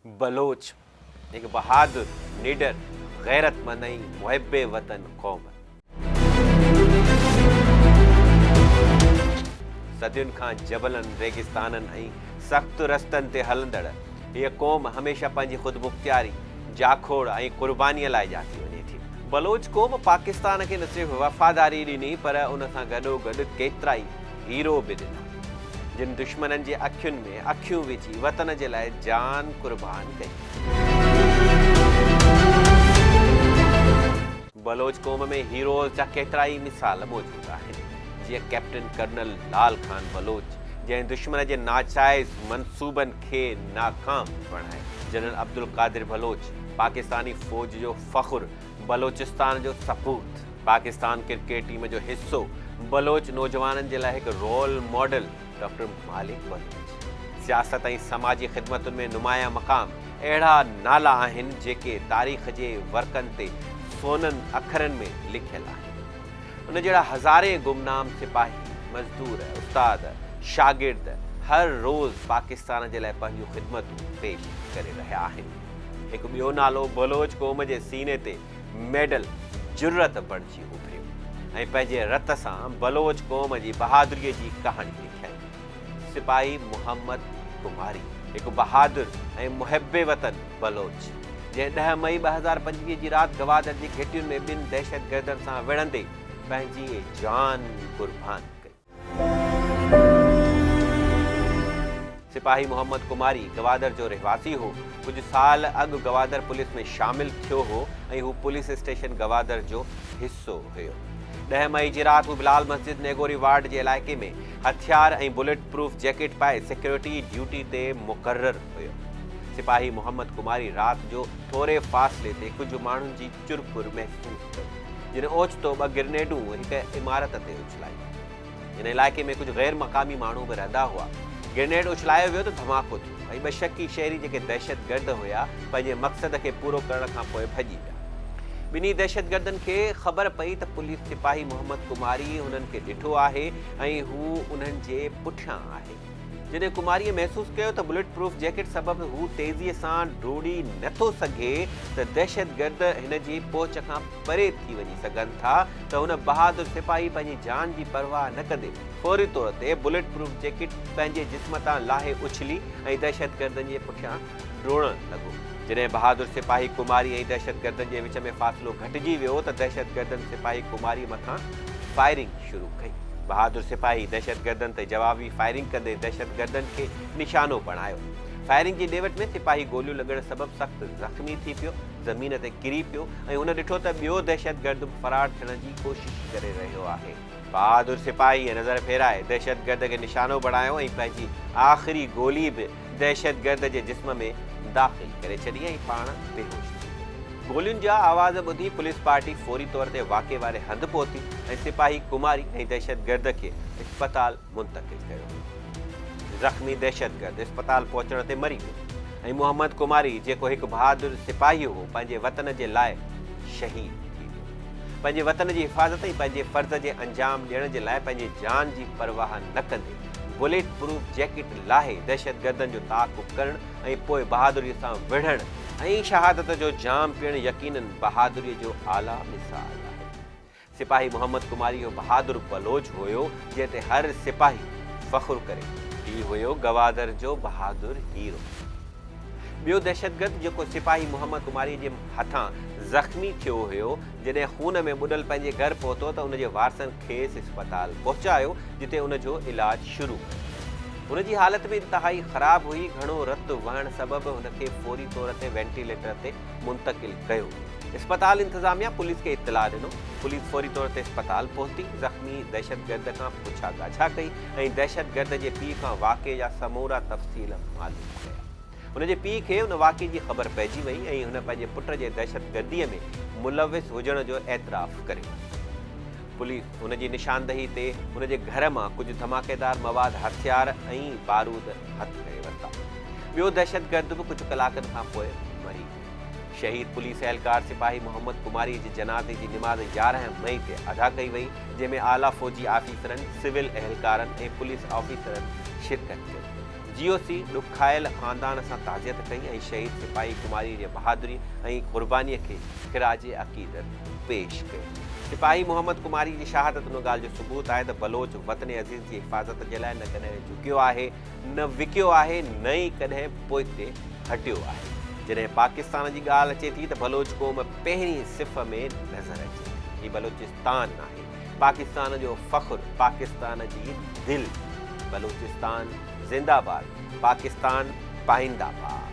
बलोच एक बहादुर, निडर, गैरतमंद ऐं मुहिब्बे वतन क़ौम। सदियुनि खां जबलनि, रेगिस्ताननि ऐं सख़्तु रस्तनि ते हलंदड़ हीअ क़ौम हमेशह पंहिंजी ख़ुदमुख़्तियारी, जाखोड़ ऐं क़ुर्बानीअ लाइ ॼाती वञे थी। बलोच क़ौम पाकिस्तान खे न सिर्फ़ु वफ़ादारी ॾिनी पर उन सां गॾोगॾु केतिरा ई हीरो बि ॾिना, जिन दुश्मननि जे अखियुनि में अखियूं विझी वतन जे लाइ जान क़ुर्बान कई। बलोच क़ौम में हीरोज़ जा केतिरा ई मिसाल मौजूदु आहिनि, जीअं कैप्टन कर्नल लाल खान बलोच, जंहिं दुश्मन जे नाजाइज़ मंसूबनि खे नाकाम बणाए। जनरल अब्दुल कादिर बलोच, पाकिस्तानी फ़ौज जो फ़ख्रु, बलोचिस्तान जो सपूत, पाकिस्तान क्रिकेट टीम जो हिस्सो, बलोच नौजवाननि जे लाइ हिकु रोल मॉडल डॉक्टर मालिक बलोच। सियासत ऐं समाजी ख़िदमतुनि में नुमाया मक़ाम अहिड़ा नाला आहिनि जेके तारीख़ जे वर्कनि ते सोननि अखरनि में लिखियल आहिनि। उन जहिड़ा हज़ारे गुमनाम सिपाही, मज़दूर, उस्ताद, शागिर्द हर रोज़ पाकिस्तान जे लाइ पंहिंजूं ख़िदमतूं पेश करे रहिया आहिनि। हिकु ॿियो नालो बलोच क़ौम जे सीने ते मेडल जुर्रत बणिजी उभरियो ऐं पंहिंजे रत सां बलोच क़ौम जी बहादुरीअ जी कहाणी लिखियईं। सिपाही मोहम्मद कुमारी हिकु बहादुर ऐं मुहिब्बे वतन बलोच, जंहिं 10 मई 2025 जी राति गवादर जी घिटियुनि में ॿिनि दहशतगर्दनि सां विढ़ंदे पंहिंजी जान क़ुर्बान कई। सिपाही मोहम्मद कुमारी गवादर जो रहवासी हो। कुछ साल अॻु गवादर पुलिस में शामिल थियो हो ऐं हू पुलिस स्टेशन गवादर जो हिस्सो हुयो। 10 मई जी राति हू बिलाल मस्जिद नेगोरी वार्ड जे इलाइक़े में हथियार ऐं बुलेट प्रूफ जैकेट पाए सिक्योरिटी ड्यूटी ते मुक़ररु हुयो। सिपाही मोहम्मद कुमारी राति जो थोरे फ़ासिले ते कुझु माण्हुनि जी चुरपुर महसूसु कई, जिन ओचितो 2 ग्रेनेडूं हिकु इमारत ते उछलायूं। हिन इलाइक़े में कुझु गैर मक़ामी माण्हू बि रहंदा हुआ। ग्रेनेड उछलायो वियो त धमाको थियो ऐं 2 शकी शहरी जेके दहशतगर्द हुया पंहिंजे मक़सद खे पूरो करण खां पोइ भॼी विया। ॿिन्ही दहशतगर्दनि खे ख़बर पई त पुलिस सिपाही मोहम्मद कुमारी हुननि खे ॾिठो आहे ऐं हू उन्हनि जे पुठियां आहे। जॾहिं कुमारीअ महसूसु कयो त बुलेट प्रूफ जैकेट सबबि हू तेज़ीअ सां डोड़ी नथो सघे त दहशतगर्द हिन जी पहुच खां परे थी वञी सघनि था, त हुन बहादुर सिपाही पंहिंजी जान जी परवाह न कंदे फौरी तौर ते बुलेट प्रूफ जैकेट पंहिंजे जिस्म तां लाहे उछली ऐं दहशतगर्दनि जे पुठियां डोड़णु लॻो। जॾहिं बहादुर सिपाही कुमारी ऐं दहशतगर्दनि जे विच में फ़ासिलो घटिजी वियो त दहशतगर्दनि सिपाही कुमारी मथां फायरिंग शुरू कई। बहादुर सिपाही दहशतगर्दनि ते जवाबी फायरिंग कंदे दहशतगर्दनि खे निशानो बणायो। फायरिंग जी ॾेवट में सिपाही गोलियूं लॻण सबबि सख़्तु ज़ख़्मी थी पियो, ज़मीन ते किरी पियो ऐं हुन ॾिठो त ॿियो दहशतगर्द फ़रार थियण जी कोशिश करे रहियो आहे। बहादुर सिपाहीअ नज़र फेराए दहशतगर्द खे निशानो बणायो ऐं पंहिंजी आख़िरी गोली बि दहशतगर्द जे जिस्म में दाख़िल करे छॾी ऐं पाण बेहोश थी वियो। गोलियुनि जा आवाज़ ॿुधी पुलिस पार्टी फौरी तौर ते वाक़े वारे हंधि पहुती ऐं सिपाही कुमारी ऐं दहशतगर्द खे इस्पताल मुंतक़िल कयो। ज़ख़्मी दहशतगर्द इस्पताल पहुचण ते मरी वियो ऐं मोहम्मद कुमारी, जेको हिकु बहादुर सिपाही हो, पंहिंजे वतन जे लाइ शहीद थी वियो। पंहिंजे वतन जी हिफ़ाज़त ऐं पंहिंजे फ़र्ज़ जे अंजाम ॾियण जे लाइ पंहिंजे जान जी परवाह न कंदे बुलेट प्रूफ जैकेट लाहे दहशतगर्दनि जो ताक़ुब करणु ऐं पोइ बहादुरीअ सां विढ़णु ऐं शहादत जो जाम पीअणु यकीनन बहादुरीअ जो आला मिसाल आहे। सिपाही मोहम्मद कुमारी जो बहादुर बलोच हुयो जंहिं ते हर सिपाही फ़ख्रु करे। ही हुयो गवादर जो बहादुर हीरो। ॿियो दहशतगर्द जेको सिपाही मोहम्मद कुमारी जे हथां ज़ख़्मी थियो हुयो, जॾहिं खून में ॿुॾल पंहिंजे घर पहुतो त उनजे वारसनि खेसि इस्पताल पहुचायो, जिते उनजो इलाज शुरू कयो। हुनजी हालत में इंतिहाई ख़राब हुई। घणो रतु वहण सबबि हुनखे फौरी तौर ते वेंटिलेटर ते मुंतक़िल कयो। इस्पताल इंतज़ामिया पुलिस खे इत्तला ॾिनो। पुलिस फौरी तौर ते इस्पताल पहुती, ज़ख़्मी दहशतगर्द खां पुछा ॻाछा कई ऐं दहशतगर्द जे पीउ खां वाक़े जा समूरा तफ़सील मालूम कया। हुनजे पीउ खे हुन वाक़े जी ख़बर पइजी वई ऐं हुन पंहिंजे पुट जे दहशतगर्दीअ में मुलविस हुजण जो एतिराफ़ करियो। पुलिस हुनजी निशानदही ते हुनजे घर मां कुझु धमाकेदार मवाद, हथियार ऐं बारूद हथु करे वरिता। ॿियो दहशतगर्द बि कुझु कलाकनि खां पोइ मरी वियो। शहीद पुलिस एहलकार सिपाही मोहम्मद कुमारी जी जनाज़े जी निमाज़ 11 मई ते अदा कई वई, जंहिंमें आला फ़ौजी आफ़ीसरनि, सिविल एहलकारनि ऐं पुलिस ऑफिसरनि शिरकत कई। GOC ॾुखायल ख़ानदान सां ताज़ियत कई ऐं शहीद सिपाही कुमारी जी बहादुरी ऐं क़ुर्बानीअ खे ख़िराज अक़ीदत पेश कई। सिपाही मोहम्मद कुमारी जी शहादत उन ॻाल्हि जो सबूत आहे त बलोच वतन अज़ीज़ जी हिफ़ाज़त जे लाइ न कॾहिं झुकियो आहे, न विकियो आहे, न ई कॾहिं पोइते हटियो आहे। जॾहिं पाकिस्तान जी ॻाल्हि अचे थी त बलोच क़ौम पहिरीं सिफ़ में नज़र अचे थी। हीउ बलोचिस्तान आहे, पाकिस्तान जो फ़ख़्रु, पाकिस्तान जी दिलि। बलोचिस्तान ज़िंदाबाद, पाकिस्तान पाइंदाबाद।